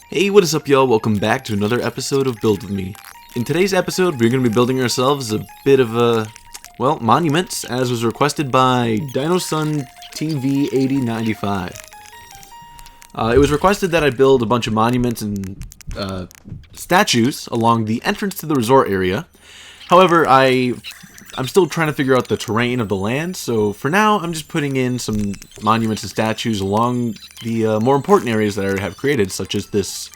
Hey, what is up, y'all? Welcome back to another episode of Build With Me. In today's episode, we're going to be building ourselves a bit of a, monuments, as was requested by DinoSun TV 8095. It was requested that I build a bunch of monuments and statues along the entrance to the resort area. However, I'm still trying to figure out the terrain of the land, so for now, I'm just putting in some monuments and statues along the more important areas that I already have created, such as this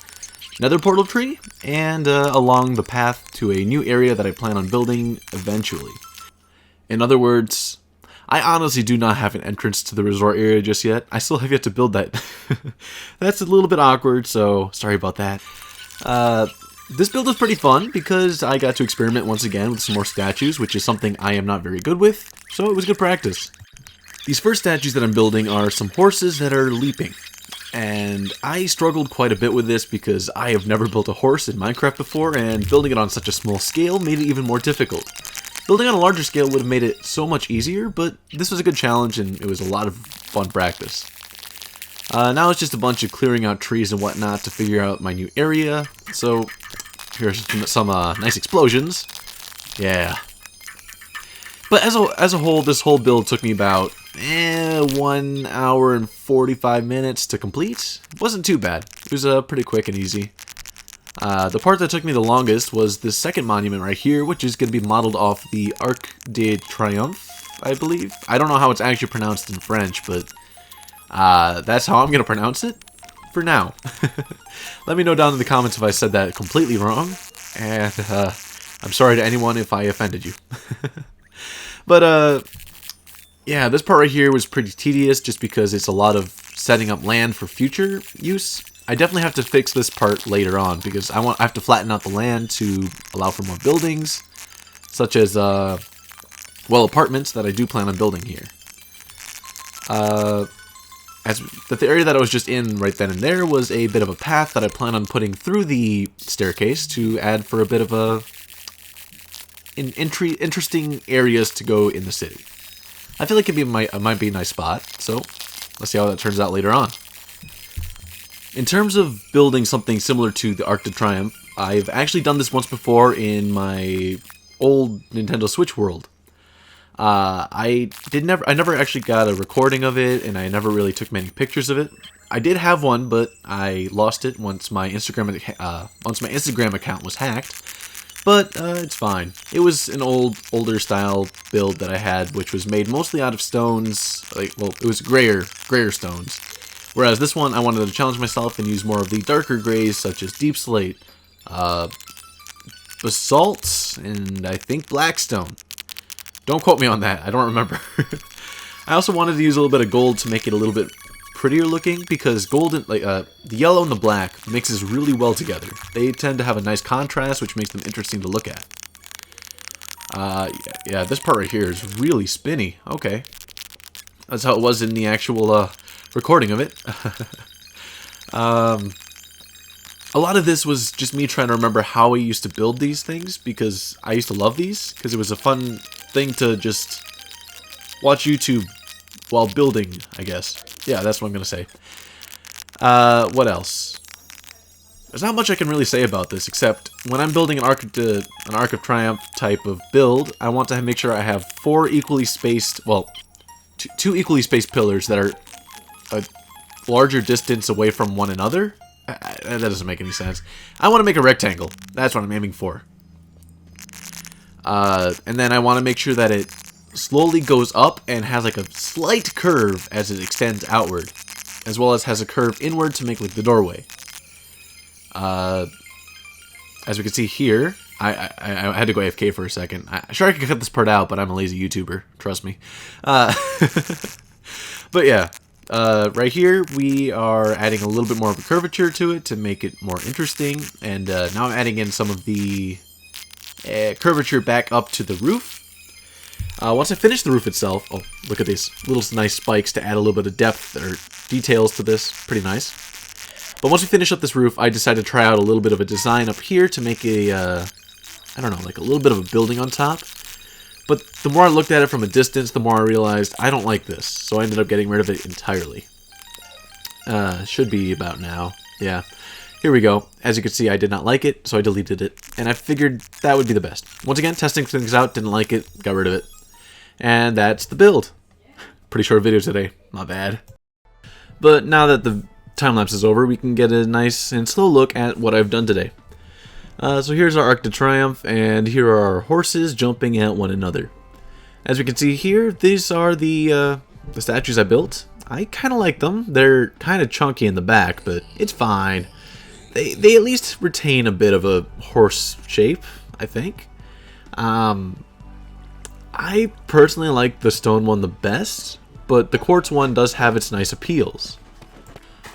nether portal tree, and along the path to a new area that I plan on building eventually. In other words, I honestly do not have an entrance to the resort area just yet. I still have yet to build that. That's a little bit awkward, so sorry about that. This build is pretty fun because I got to experiment once again with some more statues, which is something I am not very good with, so it was good practice. These first statues that I'm building are some horses that are leaping, and I struggled quite a bit with this because I have never built a horse in Minecraft before, and building it on such a small scale made it even more difficult. Building on a larger scale would have made it so much easier, but this was a good challenge and it was a lot of fun practice. Now it's just a bunch of clearing out trees and whatnot to figure out my new area, so here's some nice explosions. Yeah. But as a whole, this whole build took me about 1 hour and 45 minutes to complete. It wasn't too bad. It was pretty quick and easy. The part that took me the longest was this second monument right here, which is going to be modeled off the Arc de Triomphe, I believe. I don't know how it's actually pronounced in French, but that's how I'm going to pronounce it for now. Let me know down in the comments if I said that completely wrong, and I'm sorry to anyone if I offended you. But yeah, this part right here was pretty tedious just because it's a lot of setting up land for future use. I definitely have to fix this part later on because I have to flatten out the land to allow for more buildings, such as apartments that I do plan on building here. The area that I was just in right then and there was a bit of a path that I plan on putting through the staircase to add for a bit of interesting areas to go in the city. I feel like it might be a nice spot, so let's see how that turns out later on. In terms of building something similar to the Arc de Triomphe, I've actually done this once before in my old Nintendo Switch world. I never actually got a recording of it, and I never really took many pictures of it. I did have one, but I lost it once my Instagram account was hacked. But it's fine. It was an older style build that I had, which was made mostly out of stones. It was grayer stones. Whereas this one, I wanted to challenge myself and use more of the darker grays, such as deep slate, basalt, and I think blackstone. Don't quote me on that, I don't remember. I also wanted to use a little bit of gold to make it a little bit prettier looking, because gold and the yellow and the black mixes really well together. They tend to have a nice contrast, which makes them interesting to look at. Yeah, this part right here is really spinny. Okay. That's how it was in the actual recording of it. A lot of this was just me trying to remember how I used to build these things, because I used to love these, because it was a fun thing to just watch YouTube while building, I guess. Yeah, that's what I'm going to say. What else? There's not much I can really say about this, except when I'm building an Arc of Triumph type of build, I want to make sure I have two equally spaced pillars that are a larger distance away from one another. That doesn't make any sense. I want to make a rectangle. That's what I'm aiming for. And then I want to make sure that it slowly goes up and has like a slight curve as it extends outward, as well as has a curve inward to make like the doorway. As we can see here, I had to go AFK for a second. I'm sure I could cut this part out, but I'm a lazy YouTuber. Trust me. But yeah. Right here, we are adding a little bit more of a curvature to it to make it more interesting. And now I'm adding in some of the curvature back up to the roof. Once I finish the roof itself, oh, look at these little nice spikes to add a little bit of depth or details to this. Pretty nice. But once we finish up this roof, I decided to try out a little bit of a design up here to make a, I don't know, like a little bit of a building on top. But the more I looked at it from a distance, the more I realized I don't like this. So I ended up getting rid of it entirely. Should be about now. Yeah. Here we go. As you can see, I did not like it, so I deleted it. And I figured that would be the best. Once again, testing things out, didn't like it, got rid of it. And that's the build. Pretty short video today, my bad. But now that the time lapse is over, we can get a nice and slow look at what I've done today. So here's our Arc de Triomphe, and here are our horses jumping at one another. As we can see here, these are the statues I built. I kind of like them. They're kind of chunky in the back, but it's fine. They at least retain a bit of a horse shape, I think. I personally like the stone one the best, but the quartz one does have its nice appeals.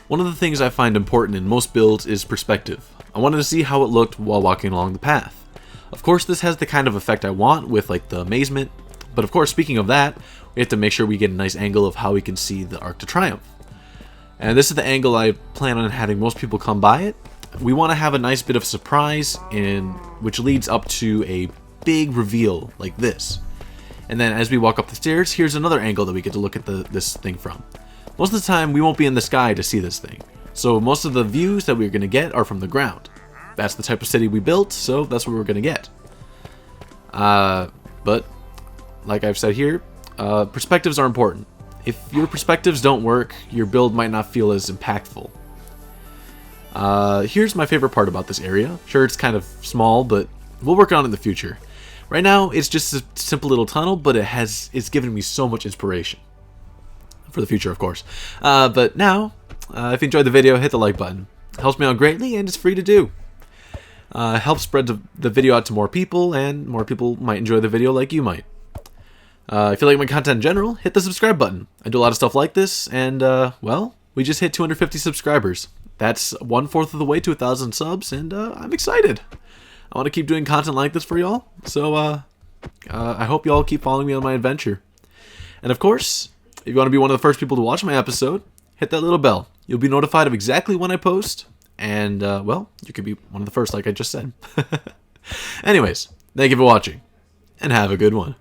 One of the things I find important in most builds is perspective. I wanted to see how it looked while walking along the path. Of course, this has the kind of effect I want with like the amazement, but of course, speaking of that, we have to make sure we get a nice angle of how we can see the Arc de Triomphe. And this is the angle I plan on having most people come by it. We want to have a nice bit of surprise, which leads up to a big reveal like this. And then as we walk up the stairs, here's another angle that we get to look at this thing from. Most of the time, we won't be in the sky to see this thing. So most of the views that we're going to get are from the ground. That's the type of city we built, so that's what we're going to get. But, like I've said here, perspectives are important. If your perspectives don't work, your build might not feel as impactful. Here's my favorite part about this area. Sure, it's kind of small, but we'll work on it in the future. Right now, it's just a simple little tunnel, but it's given me so much inspiration. For the future, of course. But now, if you enjoyed the video, hit the like button. It helps me out greatly, and it's free to do. Helps spread the video out to more people, and more people might enjoy the video like you might. If you like my content in general, hit the subscribe button. I do a lot of stuff like this, and, well, we just hit 250 subscribers. That's 1/4 of the way to 1,000 subs, and I'm excited. I want to keep doing content like this for y'all, so I hope y'all keep following me on my adventure. And of course, if you want to be one of the first people to watch my episode, hit that little bell. You'll be notified of exactly when I post, and, well, you could be one of the first like I just said. Anyways, thank you for watching, and have a good one.